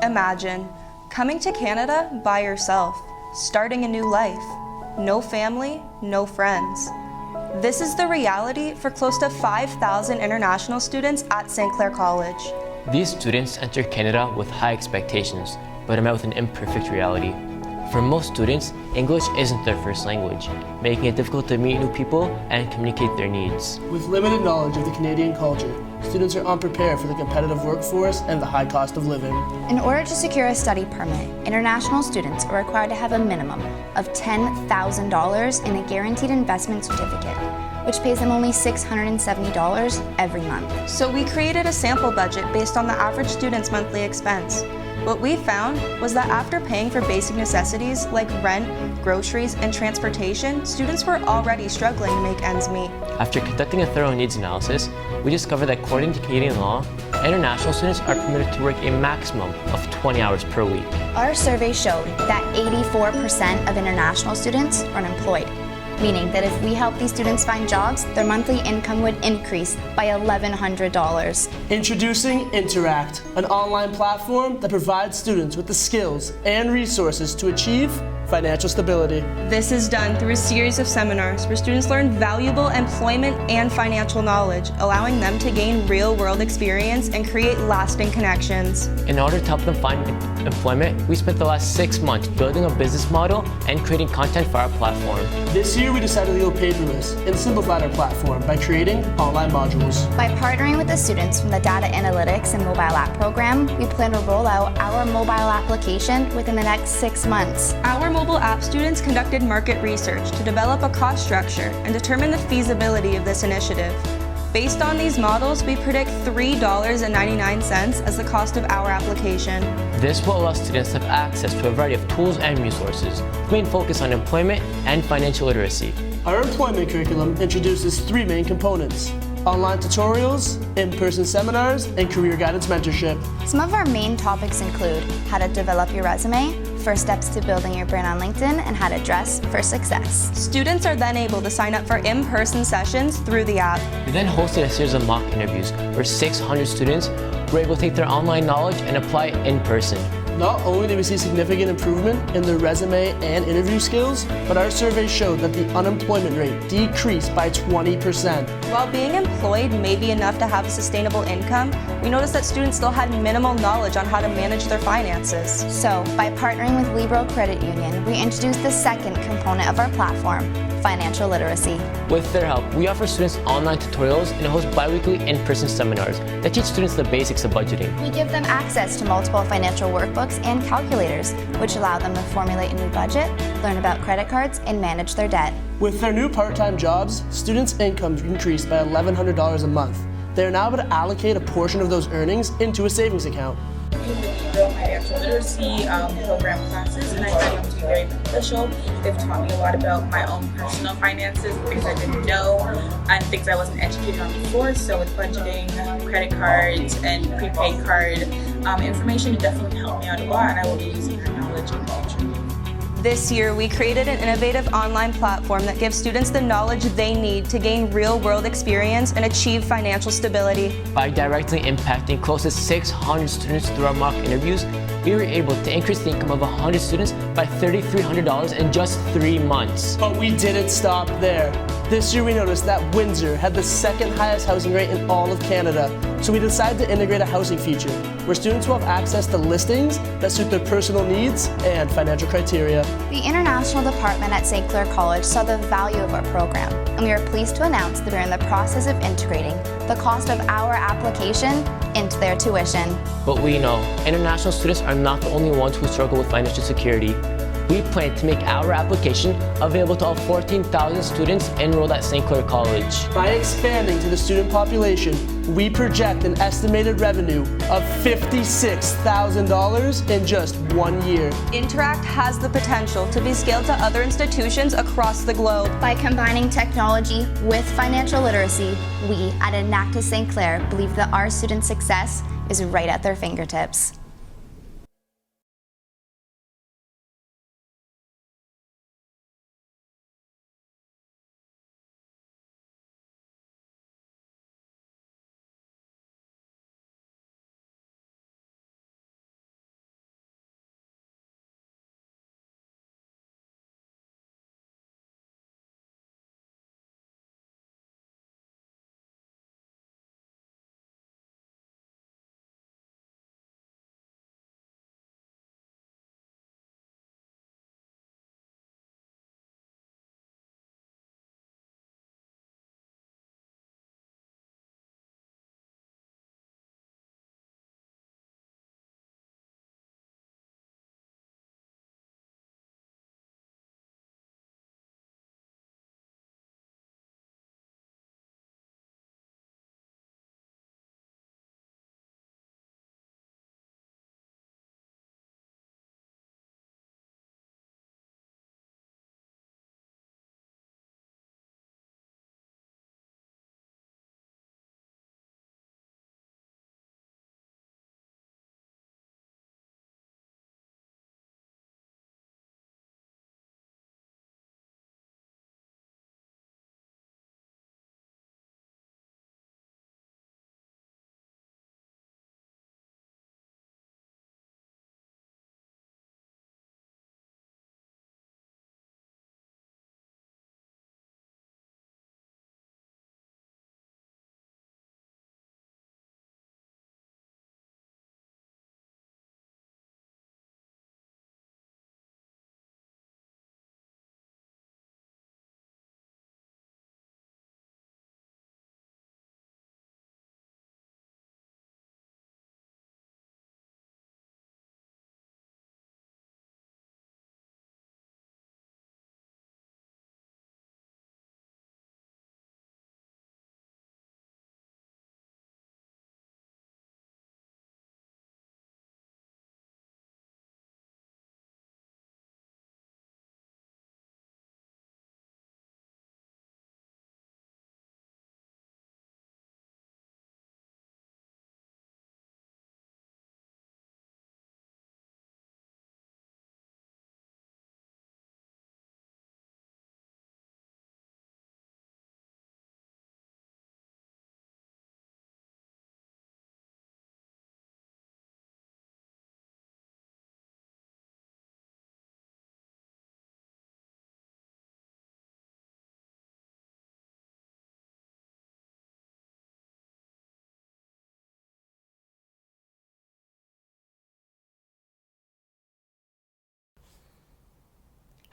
Imagine coming to Canada by yourself, starting a new life. No family, no friends. This is the reality for close to 5,000 international students at St. Clair College. These students enter Canada with high expectations, but are met with an imperfect reality. For most students, English isn't their first language, making it difficult to meet new people and communicate their needs. With limited knowledge of the Canadian culture, students are unprepared for the competitive workforce and the high cost of living. In order to secure a study permit, international students are required to have a minimum of $10,000 in a guaranteed investment certificate, which pays them only $670 every month. So we created a sample budget based on the average student's monthly expense. What we found was that after paying for basic necessities like rent, groceries, and transportation, students were already struggling to make ends meet. After conducting a thorough needs analysis, we discovered that according to Canadian law, international students are permitted to work a maximum of 20 hours per week. Our survey showed that 84% of international students are unemployed, meaning that if we help these students find jobs, their monthly income would increase by $1,100. Introducing Interact, an online platform that provides students with the skills and resources to achieve financial stability. This is done through a series of seminars where students learn valuable employment and financial knowledge, allowing them to gain real-world experience and create lasting connections. In order to help them find employment, we spent the last 6 months building a business model and creating content for our platform. This year we decided to go paperless and simplified our platform by creating online modules. By partnering with the students from the Data Analytics and Mobile App program, we plan to roll out our mobile application within the next 6 months. Our mobile app students conducted market research to develop a cost structure and determine the feasibility of this initiative. Based on these models, we predict $3.99 as the cost of our application. This will allow students to have access to a variety of tools and resources, with main focus on employment and financial literacy. Our employment curriculum introduces 3 main components: online tutorials, in-person seminars, and career guidance mentorship. Some of our main topics include how to develop your resume, first steps to building your brand on LinkedIn, and how to dress for success. Students are then able to sign up for in-person sessions through the app. We then hosted a series of mock interviews where 600 students were able to take their online knowledge and apply it in person. Not only did we see significant improvement in their resume and interview skills, but our survey showed that the unemployment rate decreased by 20%. While being employed may be enough to have a sustainable income, we noticed that students still had minimal knowledge on how to manage their finances. So, by partnering with Libro Credit Union, we introduced the second component of our platform, financial literacy. With their help, we offer students online tutorials and host bi-weekly in-person seminars that teach students the basics of budgeting. We give them access to multiple financial workbooks and calculators, which allow them to formulate a new budget, learn about credit cards, and manage their debt. With their new part-time jobs, students' incomes increased by $1,100 a month. They are now able to allocate a portion of those earnings into a savings account. Financial literacy program classes, and I find them to be very beneficial. They've taught me a lot about my own personal finances, things I didn't know, and things I wasn't educated on before. So with budgeting, credit cards, and prepaid card information, it definitely helped me out a lot, and I will be using that knowledge in the future. This year, we created an innovative online platform that gives students the knowledge they need to gain real-world experience and achieve financial stability. By directly impacting close to 600 students through our mock interviews, we were able to increase the income of 100 students by $3,300 in just 3 months. But we didn't stop there. This year we noticed that Windsor had the second highest housing rate in all of Canada, so we decided to integrate a housing feature where students will have access to listings that suit their personal needs and financial criteria. The International Department at St. Clair College saw the value of our program, and we are pleased to announce that we are in the process of integrating the cost of our application into their tuition. But we know international students are not the only ones who struggle with financial security. We plan to make our application available to all 14,000 students enrolled at St. Clair College. By expanding to the student population, we project an estimated revenue of $56,000 in just 1 year. Interact has the potential to be scaled to other institutions across the globe. By combining technology with financial literacy, we at Enactus St. Clair believe that our students' success is right at their fingertips.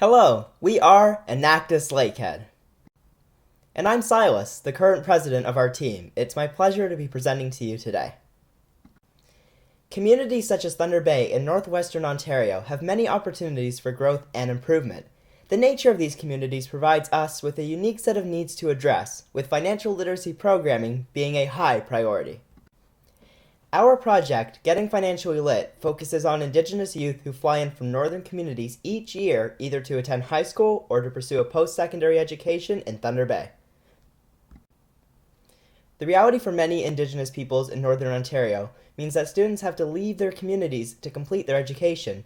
Hello, we are Enactus Lakehead. And I'm Silas, the current president of our team. It's my pleasure to be presenting to you today. Communities such as Thunder Bay in northwestern Ontario have many opportunities for growth and improvement. The nature of these communities provides us with a unique set of needs to address, with financial literacy programming being a high priority. Our project, Getting Financially Lit, focuses on Indigenous youth who fly in from northern communities each year either to attend high school or to pursue a post-secondary education in Thunder Bay. The reality for many Indigenous peoples in Northern Ontario means that students have to leave their communities to complete their education.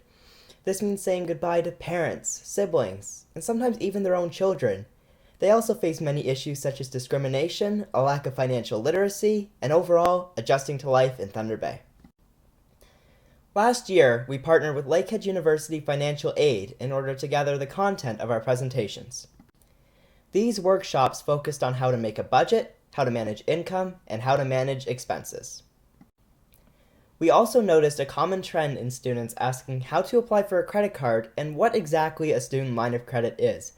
This means saying goodbye to parents, siblings, and sometimes even their own children. They also face many issues such as discrimination, a lack of financial literacy, and overall, adjusting to life in Thunder Bay. Last year, we partnered with Lakehead University Financial Aid in order to gather the content of our presentations. These workshops focused on how to make a budget, how to manage income, and how to manage expenses. We also noticed a common trend in students asking how to apply for a credit card and what exactly a student line of credit is.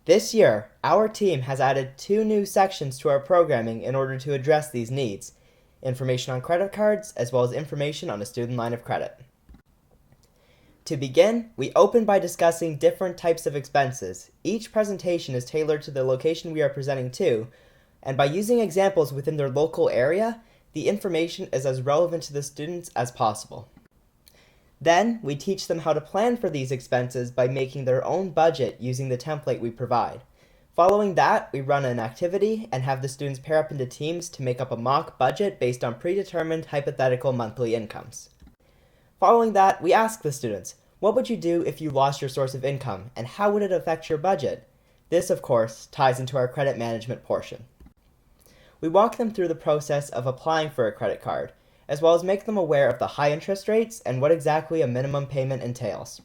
This year, our team has added 2 new sections to our programming in order to address these needs: information on credit cards as well as information on a student line of credit. To begin, we open by discussing different types of expenses. Each presentation is tailored to the location we are presenting to, and by using examples within their local area, the information is as relevant to the students as possible. Then, we teach them how to plan for these expenses by making their own budget using the template we provide. Following that, we run an activity and have the students pair up into teams to make up a mock budget based on predetermined hypothetical monthly incomes. Following that, we ask the students, what would you do if you lost your source of income, and how would it affect your budget? This, of course, ties into our credit management portion. We walk them through the process of applying for a credit card, as well as make them aware of the high interest rates and what exactly a minimum payment entails.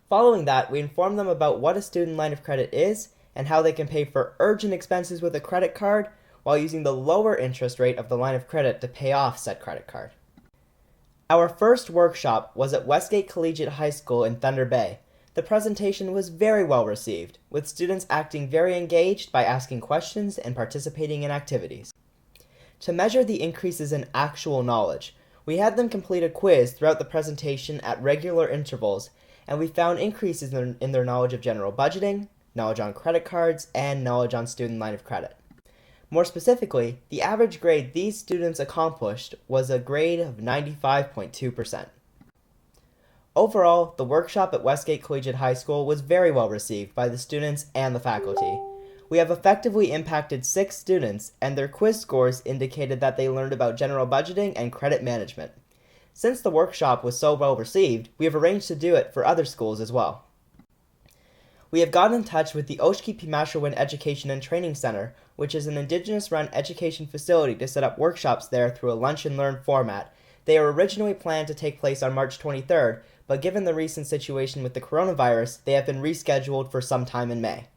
Following that, we inform them about what a student line of credit is and how they can pay for urgent expenses with a credit card while using the lower interest rate of the line of credit to pay off said credit card. Our first workshop was at Westgate Collegiate High School in Thunder Bay. The presentation was very well received, with students acting very engaged by asking questions and participating in activities. To measure the increases in actual knowledge, we had them complete a quiz throughout the presentation at regular intervals, and we found increases in their knowledge of general budgeting, knowledge on credit cards, and knowledge on student line of credit. More specifically, the average grade these students accomplished was a grade of 95.2%. Overall, the workshop at Westgate Collegiate High School was very well received by the students and the faculty. We have effectively impacted 6 students, and their quiz scores indicated that they learned about general budgeting and credit management. Since the workshop was so well received, we have arranged to do it for other schools as well. We have gotten in touch with the Oshki-Pimashawin Education and Training Center, which is an Indigenous-run education facility to set up workshops there through a lunch and learn format. They were originally planned to take place on March 23rd, but given the recent situation with the coronavirus, they have been rescheduled for some time in May.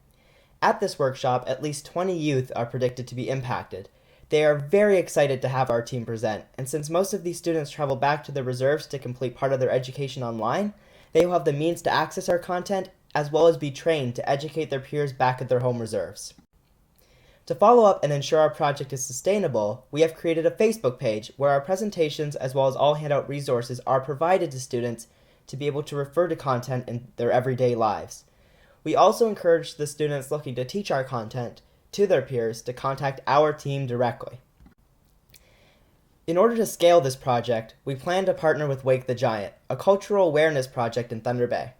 At this workshop, at least 20 youth are predicted to be impacted. They are very excited to have our team present, and since most of these students travel back to the reserves to complete part of their education online, they will have the means to access our content as well as be trained to educate their peers back at their home reserves. To follow up and ensure our project is sustainable, we have created a Facebook page where our presentations as well as all handout resources are provided to students to be able to refer to content in their everyday lives. We also encourage the students looking to teach our content to their peers to contact our team directly. In order to scale this project, we plan to partner with Wake the Giant, a cultural awareness project in Thunder Bay.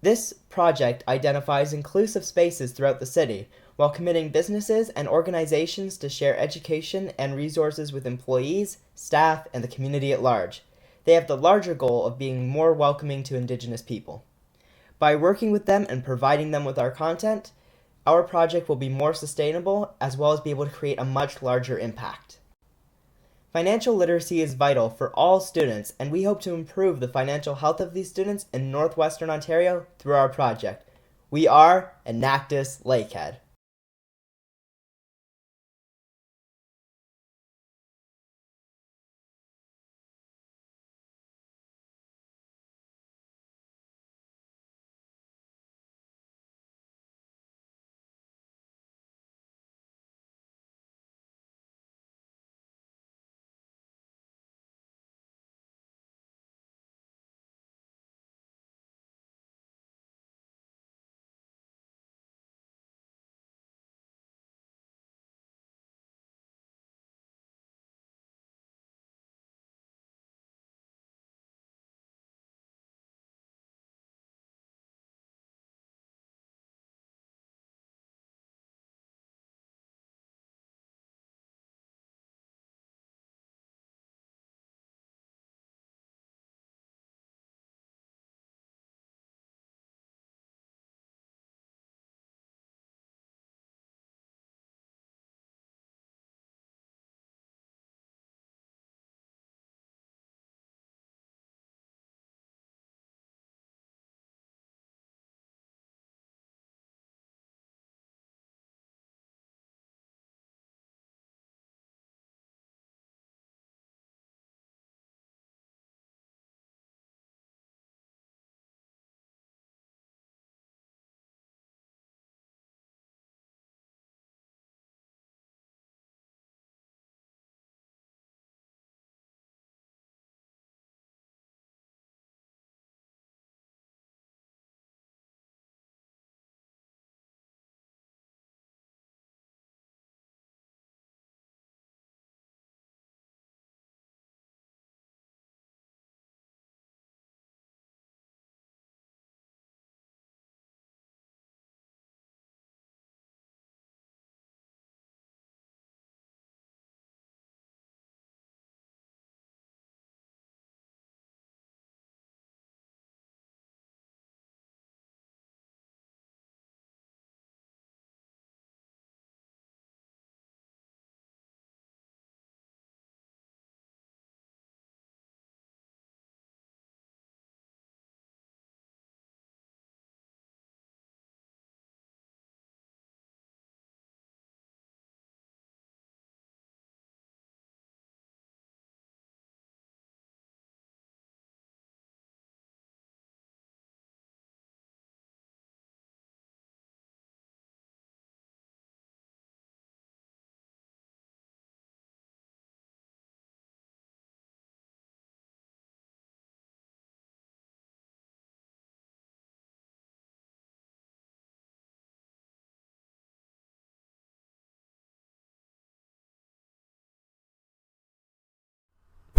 This project identifies inclusive spaces throughout the city while committing businesses and organizations to share education and resources with employees, staff, and the community at large. They have the larger goal of being more welcoming to Indigenous people. By working with them and providing them with our content, our project will be more sustainable as well as be able to create a much larger impact. Financial literacy is vital for all students, and we hope to improve the financial health of these students in northwestern Ontario through our project. We are Enactus Lakehead.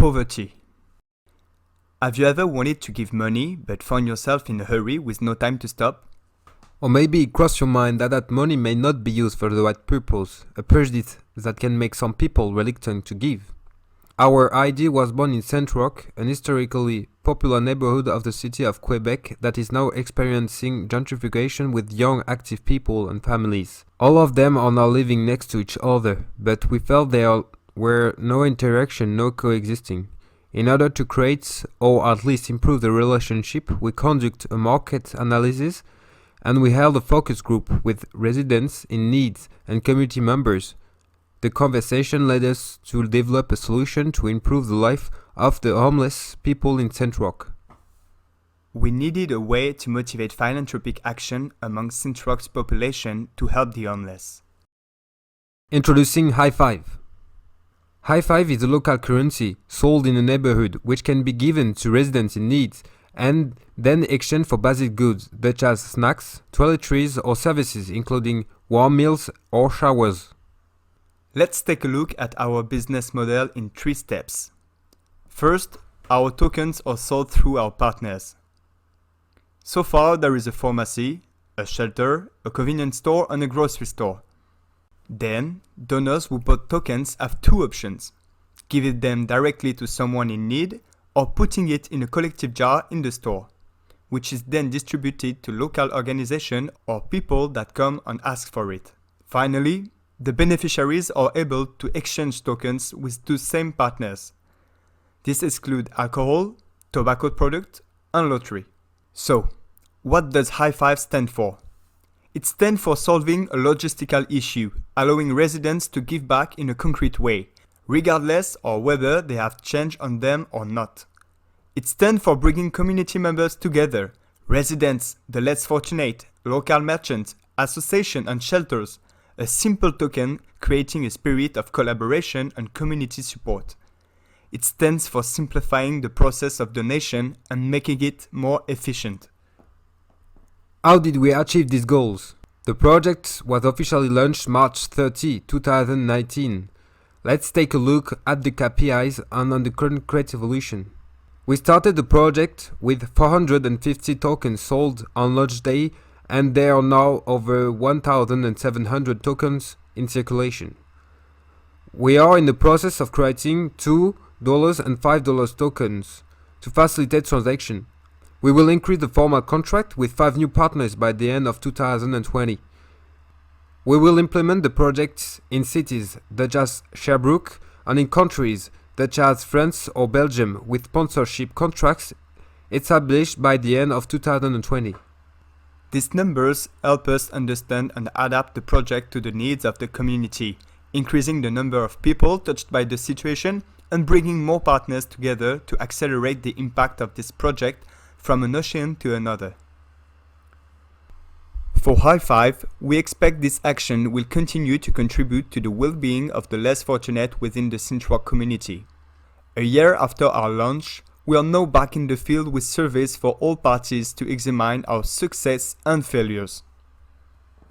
poverty. Have you ever wanted to give money but found yourself in a hurry with no time to stop? Or maybe it crossed your mind that that money may not be used for the right purpose, a prejudice that can make some people reluctant to give. Our idea was born in ST-ROCH, an historically popular neighborhood of the city of Quebec that is now experiencing gentrification with young active people and families. All of them are now living next to each other, but we felt there were no interaction, no coexisting. In order to create, or at least improve the relationship, we conduct a market analysis and we held a focus group with residents in need and community members. The conversation led us to develop a solution to improve the life of the homeless people in ST-ROCH. We needed a way to motivate philanthropic action among ST-ROCH's population to help the homeless. Introducing High Five. High Five is a local currency sold in a neighborhood which can be given to residents in need and then exchanged for basic goods such as snacks, toiletries or services including warm meals or showers. Let's take a look at our business model in 3 steps. First, our tokens are sold through our partners. So far, there is a pharmacy, a shelter, a convenience store and a grocery store. Then, donors who bought tokens have 2 options: giving them directly to someone in need or putting it in a collective jar in the store, which is then distributed to local organizations or people that come and ask for it. Finally, the beneficiaries are able to exchange tokens with 2 same partners. This excludes alcohol, tobacco products, and lottery. So, what does High Five stand for? It stands for solving a logistical issue, allowing residents to give back in a concrete way, regardless of whether they have change on them or not. It stands for bringing community members together, residents, the less fortunate, local merchants, associations, and shelters. A simple token creating a spirit of collaboration and community support. It stands for simplifying the process of donation and making it more efficient. How did we achieve these goals? The project was officially launched March 30, 2019. Let's take a look at the KPIs and on the current evolution. We started the project with 450 tokens sold on launch day, and there are now over 1,700 tokens in circulation. We are in the process of creating $2 and $5 tokens to facilitate transaction. We will increase the formal contract with 5 new partners by the end of 2020. We will implement the project in cities such as Sherbrooke and in countries such as France or Belgium with sponsorship contracts established by the end of 2020. These numbers help us understand and adapt the project to the needs of the community, increasing the number of people touched by the situation and bringing more partners together to accelerate the impact of this project from an ocean to another. For High Five, we expect this action will continue to contribute to the well-being of the less fortunate within the ST-ROCH community. A year after our launch, we are now back in the field with surveys for all parties to examine our success and failures.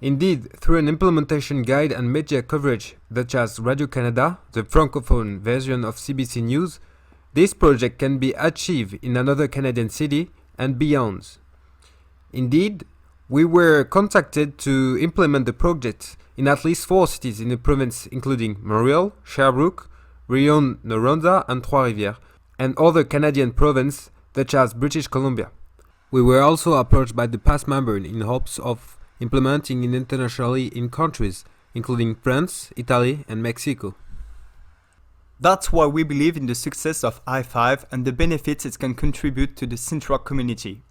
Indeed, through an implementation guide and media coverage such as Radio-Canada, the francophone version of CBC News, this project can be achieved in another Canadian city and beyond. Indeed, we were contacted to implement the project in at least 4 cities in the province including Montreal, Sherbrooke, Rio-Noranda and Trois-Rivières, and other Canadian provinces such as British Columbia. We were also approached by the past members in hopes of implementing it internationally in countries including France, Italy and Mexico. That's why we believe in the success of High Five and the benefits it can contribute to the ST-ROCH community.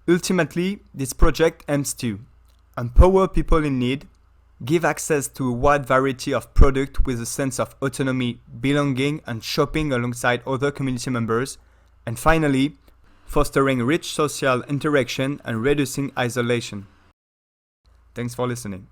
Ultimately, this project aims to empower people in need, give access to a wide variety of products with a sense of autonomy, belonging and shopping alongside other community members, and finally, fostering rich social interaction and reducing isolation. Thanks for listening.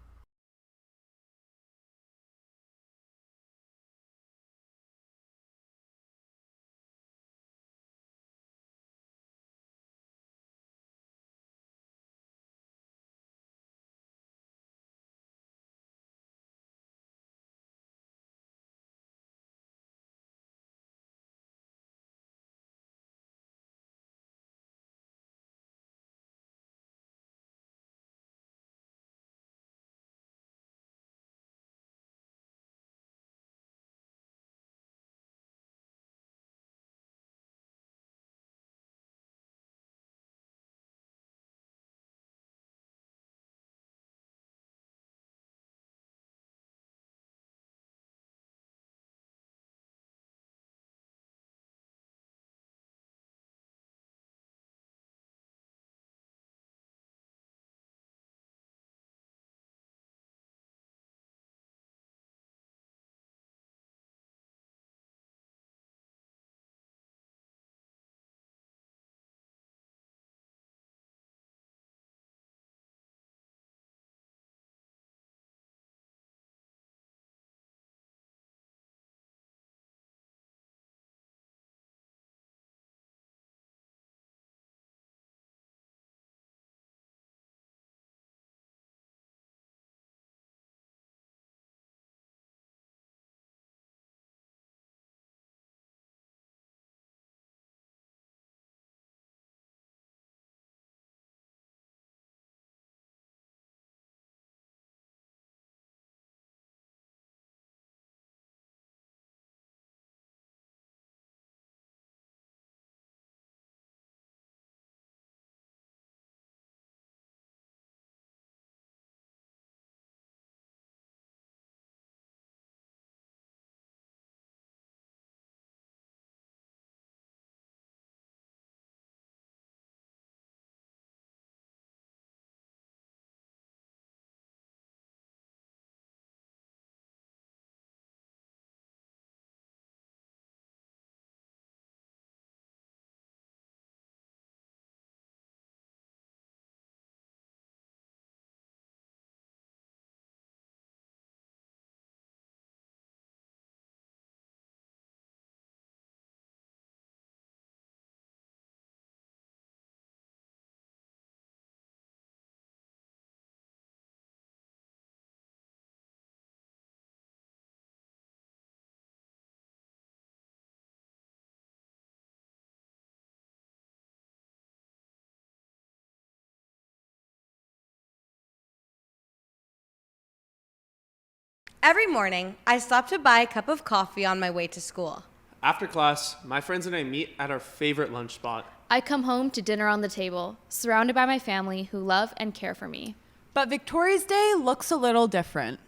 Every morning, I stop to buy a cup of coffee on my way to school. After class, my friends and I meet at our favorite lunch spot. I come home to dinner on the table, surrounded by my family who love and care for me. But Victoria's Day looks a little different.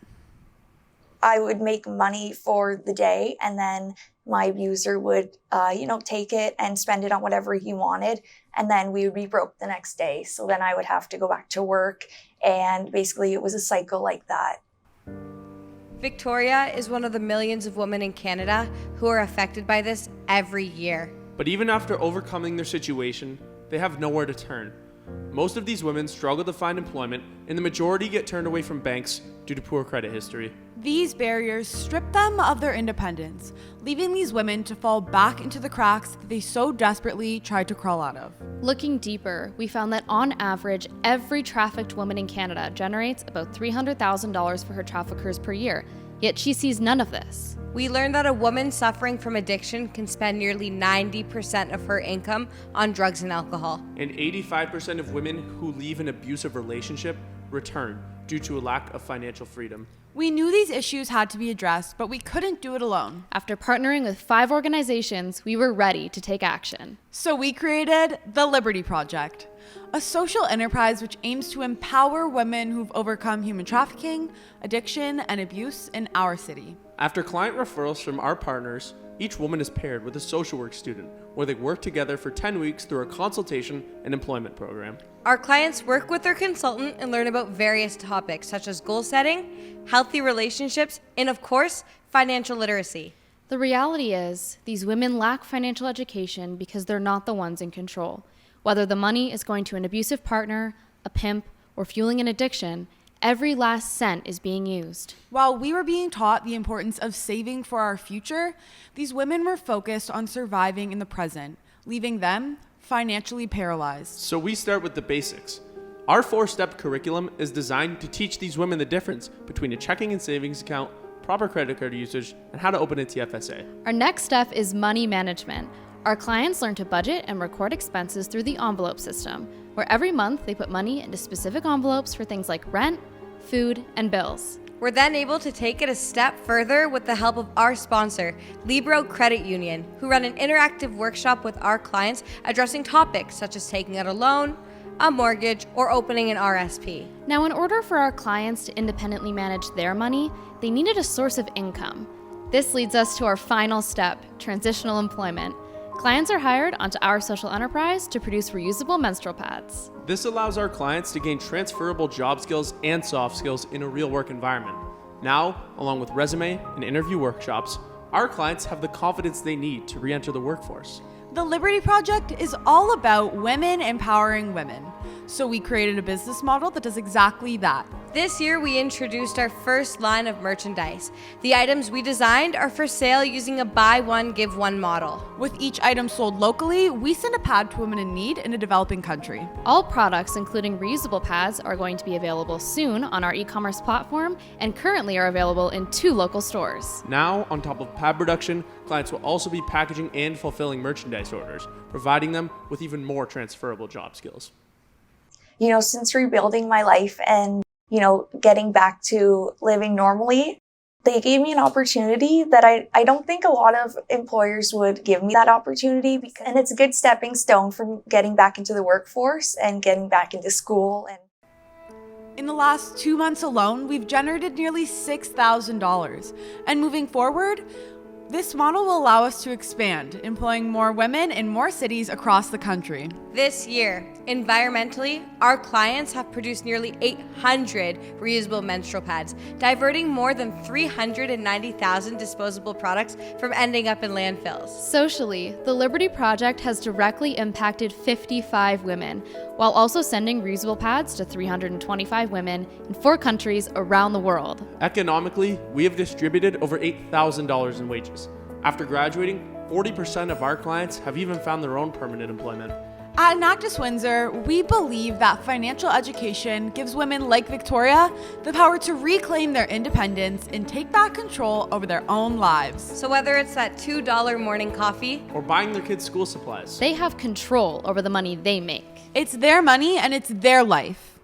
I would make money for the day, and then my abuser would, take it and spend it on whatever he wanted, and then we would be broke the next day. So then I would have to go back to work, and basically it was a cycle like that. Victoria is one of the millions of women in Canada who are affected by this every year. But even after overcoming their situation, they have nowhere to turn. Most of these women struggle to find employment, and the majority get turned away from banks due to poor credit history. These barriers strip them of their independence, leaving these women to fall back into the cracks that they so desperately tried to crawl out of. Looking deeper, we found that on average, every trafficked woman in Canada generates about $300,000 for her traffickers per year, yet she sees none of this. We learned that a woman suffering from addiction can spend nearly 90% of her income on drugs and alcohol. And 85% of women who leave an abusive relationship return due to a lack of financial freedom. We knew these issues had to be addressed, but we couldn't do it alone. After partnering with 5 organizations, we were ready to take action. So we created the Liberty Project, a social enterprise which aims to empower women who've overcome human trafficking, addiction, and abuse in our city. After client referrals from our partners, each woman is paired with a social work student where they work together for 10 weeks through a consultation and employment program. Our clients work with their consultant and learn about various topics such as goal setting, healthy relationships, and of course, financial literacy. The reality is, these women lack financial education because they're not the ones in control. Whether the money is going to an abusive partner, a pimp, or fueling an addiction, every last cent is being used. While we were being taught the importance of saving for our future, these women were focused on surviving in the present, leaving them financially paralyzed. So we start with the basics. Our 4-step curriculum is designed to teach these women the difference between a checking and savings account, proper credit card usage, and how to open a TFSA. Our next step is money management. Our clients learn to budget and record expenses through the envelope system, where every month they put money into specific envelopes for things like rent, food, and bills. We're then able to take it a step further with the help of our sponsor, Libro Credit Union, who run an interactive workshop with our clients addressing topics such as taking out a loan, a mortgage, or opening an RSP. Now, in order for our clients to independently manage their money, they needed a source of income. This leads us to our final step, transitional employment. Clients are hired onto our social enterprise to produce reusable menstrual pads. This allows our clients to gain transferable job skills and soft skills in a real work environment. Now, along with resume and interview workshops, our clients have the confidence they need to re-enter the workforce. The Liberty Project is all about women empowering women. So we created a business model that does exactly that. This year, we introduced our first line of merchandise. The items we designed are for sale using a buy one, give one model. With each item sold locally, we send a pad to women in need in a developing country. All products, including reusable pads, are going to be available soon on our e-commerce platform and currently are available in 2 local stores. Now, on top of pad production, clients will also be packaging and fulfilling merchandise orders, providing them with even more transferable job skills. Since rebuilding my life and getting back to living normally, they gave me an opportunity that I don't think a lot of employers would give me that opportunity. And it's a good stepping stone from getting back into the workforce and getting back into school. In the last 2 months alone, we've generated nearly $6,000. And moving forward, this model will allow us to expand, employing more women in more cities across the country. This year, environmentally, our clients have produced nearly 800 reusable menstrual pads, diverting more than 390,000 disposable products from ending up in landfills. Socially, the Liberty Project has directly impacted 55 women, while also sending reusable pads to 325 women in 4 countries around the world. Economically, we have distributed over $8,000 in wages. After graduating, 40% of our clients have even found their own permanent employment. At Enactus Windsor, we believe that financial education gives women like Victoria the power to reclaim their independence and take back control over their own lives. So whether it's that $2 morning coffee or buying their kids' school supplies, they have control over the money they make. It's their money and it's their life.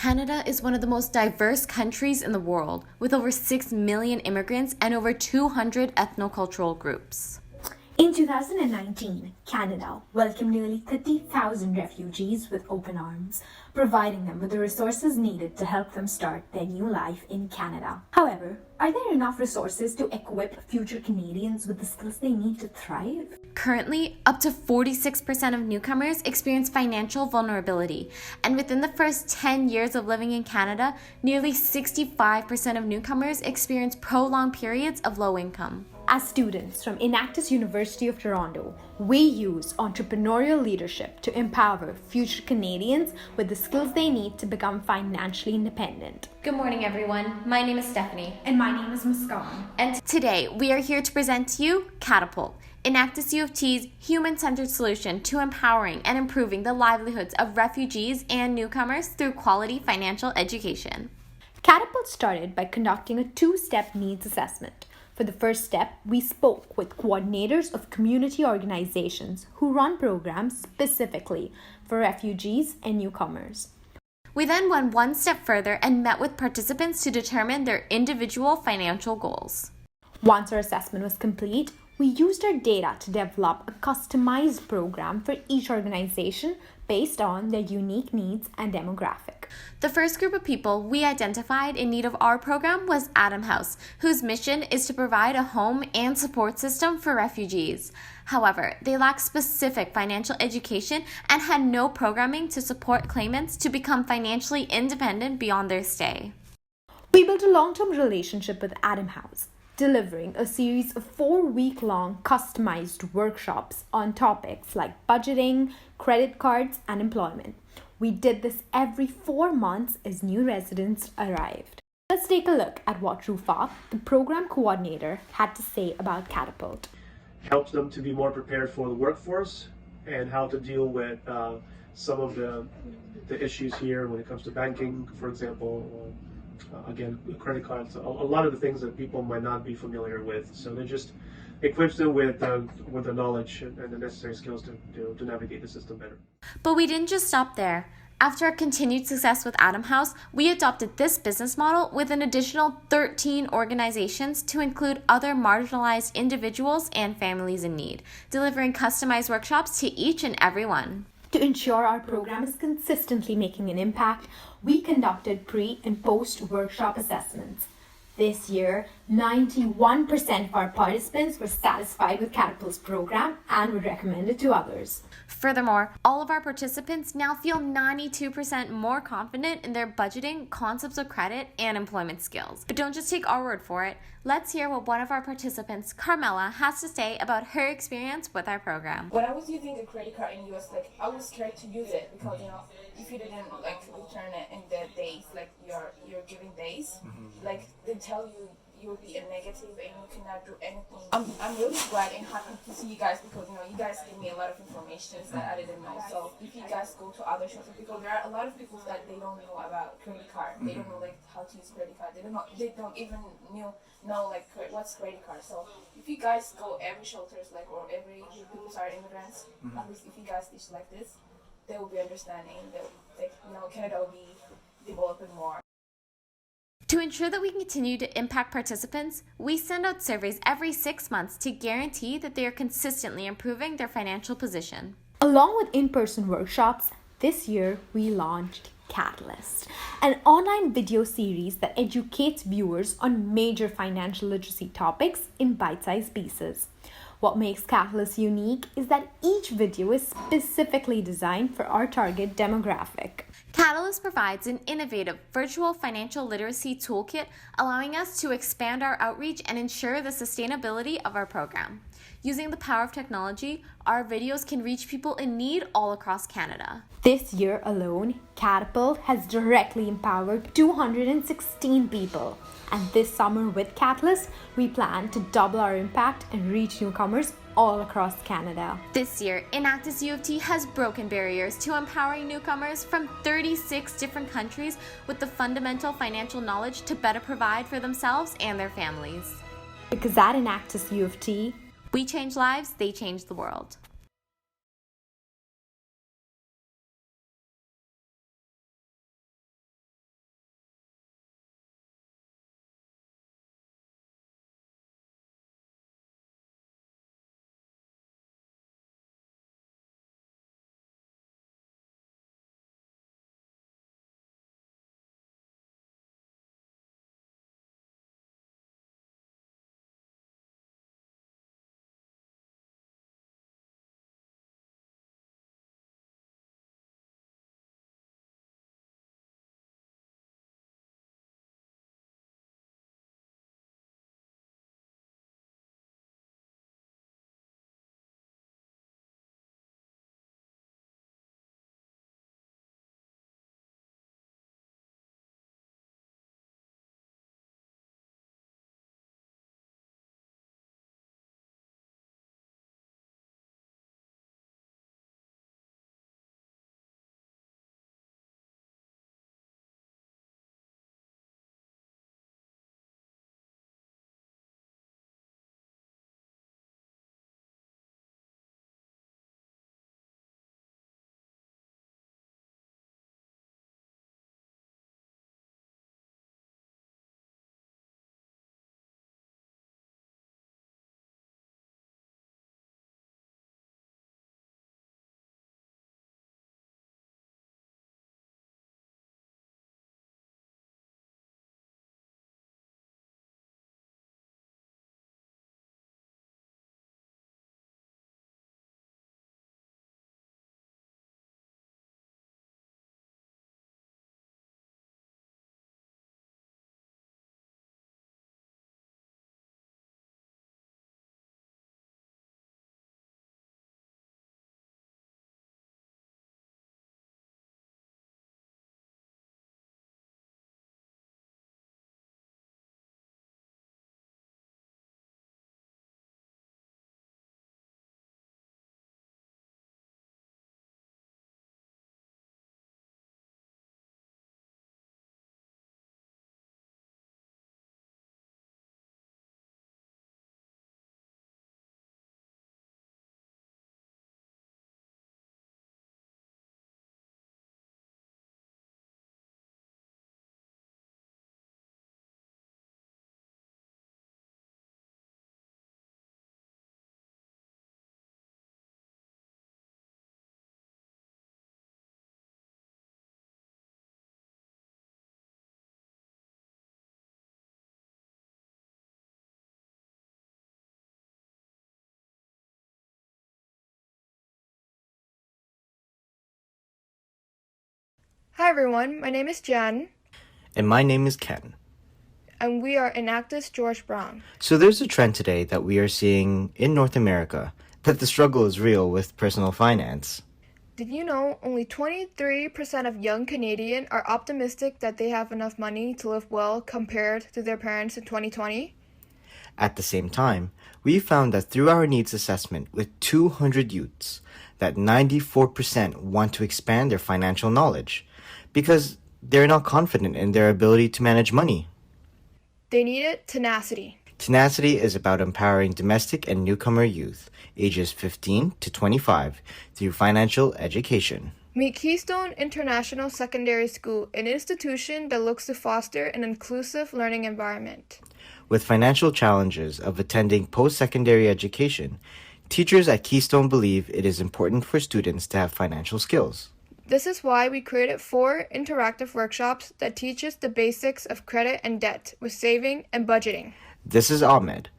Canada is one of the most diverse countries in the world, with over 6 million immigrants and over 200 ethnocultural groups. In 2019, Canada welcomed nearly 30,000 refugees with open arms, providing them with the resources needed to help them start their new life in Canada. However, are there enough resources to equip future Canadians with the skills they need to thrive? Currently, up to 46% of newcomers experience financial vulnerability, and within the first 10 years of living in Canada, nearly 65% of newcomers experience prolonged periods of low income. As students from Enactus University of Toronto, we use entrepreneurial leadership to empower future Canadians with the skills they need to become financially independent. Good morning, everyone. My name is Stephanie. And my name is Muskan. And today, we are here to present to you Catapult, Enactus U of T's human-centered solution to empowering and improving the livelihoods of refugees and newcomers through quality financial education. Catapult started by conducting a two-step needs assessment. For the first step, we spoke with coordinators of community organizations who run programs specifically for refugees and newcomers. We then went one step further and met with participants to determine their individual financial goals. Once our assessment was complete, we used our data to develop a customized program for each organization based on their unique needs and demographic. The first group of people we identified in need of our program was Adam House, whose mission is to provide a home and support system for refugees. However, they lack specific financial education and had no programming to support claimants to become financially independent beyond their stay. We built a long-term relationship with Adam House, delivering a series of 4-week-long customized workshops on topics like budgeting, credit cards, and employment. We did this every 4 months as new residents arrived. Let's take a look at what Rufa, the program coordinator, had to say about Catapult. Helps them to be more prepared for the workforce and how to deal with some of the issues here when it comes to banking, for example. Again, credit cards, a lot of the things that people might not be familiar with. So they just equips them with the knowledge and the necessary skills to navigate the system better. But we didn't just stop there. After our continued success with Adam House, we adopted this business model with an additional 13 organizations to include other marginalized individuals and families in need, delivering customized workshops to each and every one. To ensure our program is consistently making an impact, we conducted pre- and post-workshop assessments. This year, 91% of our participants were satisfied with Catapult's program and would recommend it to others. Furthermore, all of our participants now feel 92% more confident in their budgeting, concepts of credit, and employment skills. But don't just take our word for it. Let's hear what one of our participants, Carmela, has to say about her experience with our program. When I was using the credit card in US, I was scared to use it because, if you didn't return it in the days, your giving days, they tell you will be a negative and you cannot do anything. I'm really glad and happy to see you guys because you guys give me a lot of information that I didn't know. So if you guys go to other shops, because there are a lot of people that they don't know about credit card. They don't know how to use credit card. They don't even know what's credit card. So if you guys go every shelters or every people are immigrants, at least if you guys teach like this, they will be understanding that Canada will be developing more. To ensure that we can continue to impact participants, we send out surveys every 6 months to guarantee that they are consistently improving their financial position. Along with in-person workshops, this year we launched Catalyst, an online video series that educates viewers on major financial literacy topics in bite-sized pieces. What makes Catalyst unique is that each video is specifically designed for our target demographic. Catalyst provides an innovative virtual financial literacy toolkit, allowing us to expand our outreach and ensure the sustainability of our program. Using the power of technology, our videos can reach people in need all across Canada. This year alone, Catapult has directly empowered 216 people. And this summer with Catalyst, we plan to double our impact and reach newcomers all across Canada. This year, Enactus U of T has broken barriers to empowering newcomers from 36 different countries with the fundamental financial knowledge to better provide for themselves and their families. Because at Enactus U of T, we change lives, they change the world. Hi everyone, my name is Jen, And my name is Ken. and we are Enactus George Brown. So there's a trend today that we are seeing in North America that the struggle is real with personal finance. Did you know only 23% of young Canadians are optimistic that they have enough money to live well compared to their parents in 2020? At the same time, we found that through our needs assessment with 200 youths, that 94% want to expand their financial knowledge because they're not confident in their ability to manage money. They needed tenacity. Tenacity is about empowering domestic and newcomer youth, ages 15 to 25, through financial education. Meet Keystone International Secondary School, an institution that looks to foster an inclusive learning environment. With financial challenges of attending post-secondary education, teachers at Keystone believe it is important for students to have financial skills. This is why we created 4 interactive workshops that teaches the basics of credit and debt with saving and budgeting. This is Ahmed.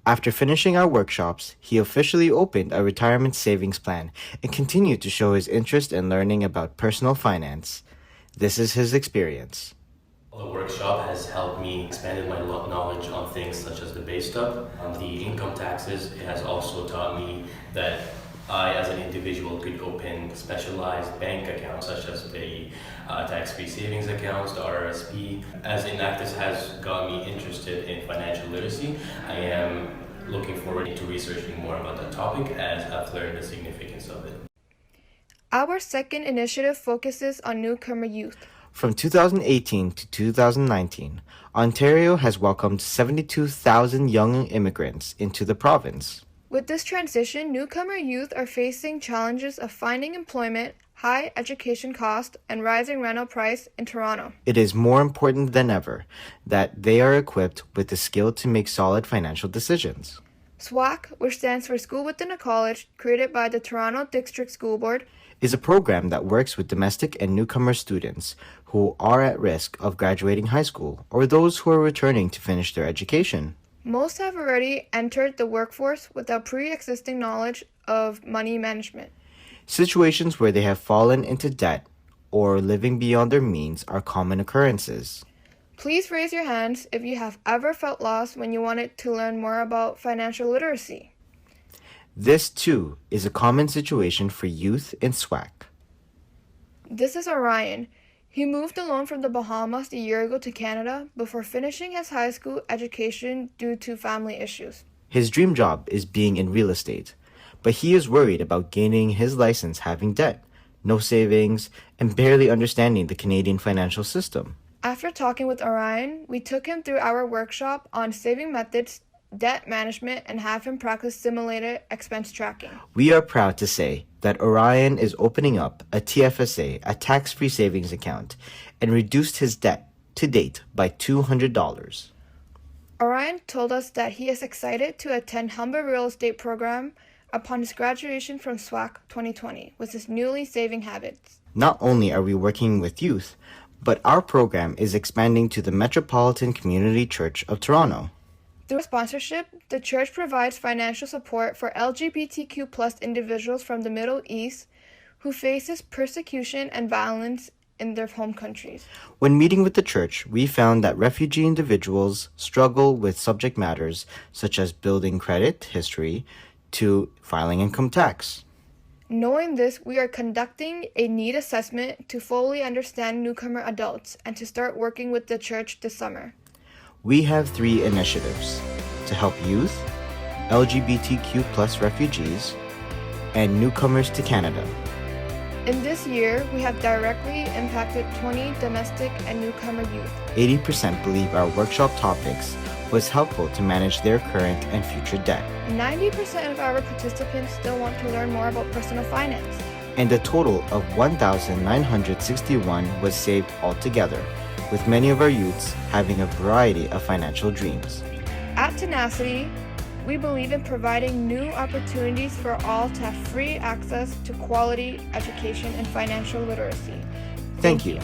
After finishing our workshops, he officially opened a retirement savings plan and continued to show his interest in learning about personal finance. This is his experience. The workshop has helped me expand my knowledge on things such as the base stuff, the income taxes. It has also taught me that I, as an individual, could open specialized bank accounts such as the tax-free savings accounts, the RRSP. As Enactus has got me interested in financial literacy, I am looking forward to researching more about that topic as I've learned the significance of it. Our second initiative focuses on newcomer youth. From 2018 to 2019, Ontario has welcomed 72,000 young immigrants into the province. With this transition, newcomer youth are facing challenges of finding employment, high education cost, and rising rental price in Toronto. It is more important than ever that they are equipped with the skill to make solid financial decisions. SWAC, which stands for School Within a College, created by the Toronto District School Board, is a program that works with domestic and newcomer students who are at risk of graduating high school or those who are returning to finish their education. Most have already entered the workforce without pre-existing knowledge of money management. Situations where they have fallen into debt or living beyond their means are common occurrences. Please raise your hands if you have ever felt lost when you wanted to learn more about financial literacy. This, too, is a common situation for youth in SWAC. This is Orion. He moved alone from the Bahamas a year ago to Canada before finishing his high school education due to family issues. His dream job is being in real estate, but he is worried about gaining his license having debt, no savings, and barely understanding the Canadian financial system. After talking with Orion, we took him through our workshop on saving methods, debt management, and have him practice simulated expense tracking. We are proud to say that Orion is opening up a TFSA, a tax-free savings account, and reduced his debt to date by $200. Orion told us that he is excited to attend Humber Real Estate Program upon his graduation from SWAC 2020 with his newly saving habits. Not only are we working with youth, but our program is expanding to the Metropolitan Community Church of Toronto. Through sponsorship, the church provides financial support for LGBTQ+ individuals from the Middle East who faces persecution and violence in their home countries. When meeting with the church, we found that refugee individuals struggle with subject matters such as building credit history to filing income tax. Knowing this, we are conducting a need assessment to fully understand newcomer adults and to start working with the church this summer. We have 3 initiatives to help youth, LGBTQ+ refugees, and newcomers to Canada. In this year, we have directly impacted 20 domestic and newcomer youth. 80% believe our workshop topics was helpful to manage their current and future debt. 90% of our participants still want to learn more about personal finance. And a total of 1,961 was saved altogether, with many of our youths having a variety of financial dreams. At Tenacity, we believe in providing new opportunities for all to have free access to quality education and financial literacy. Thank you.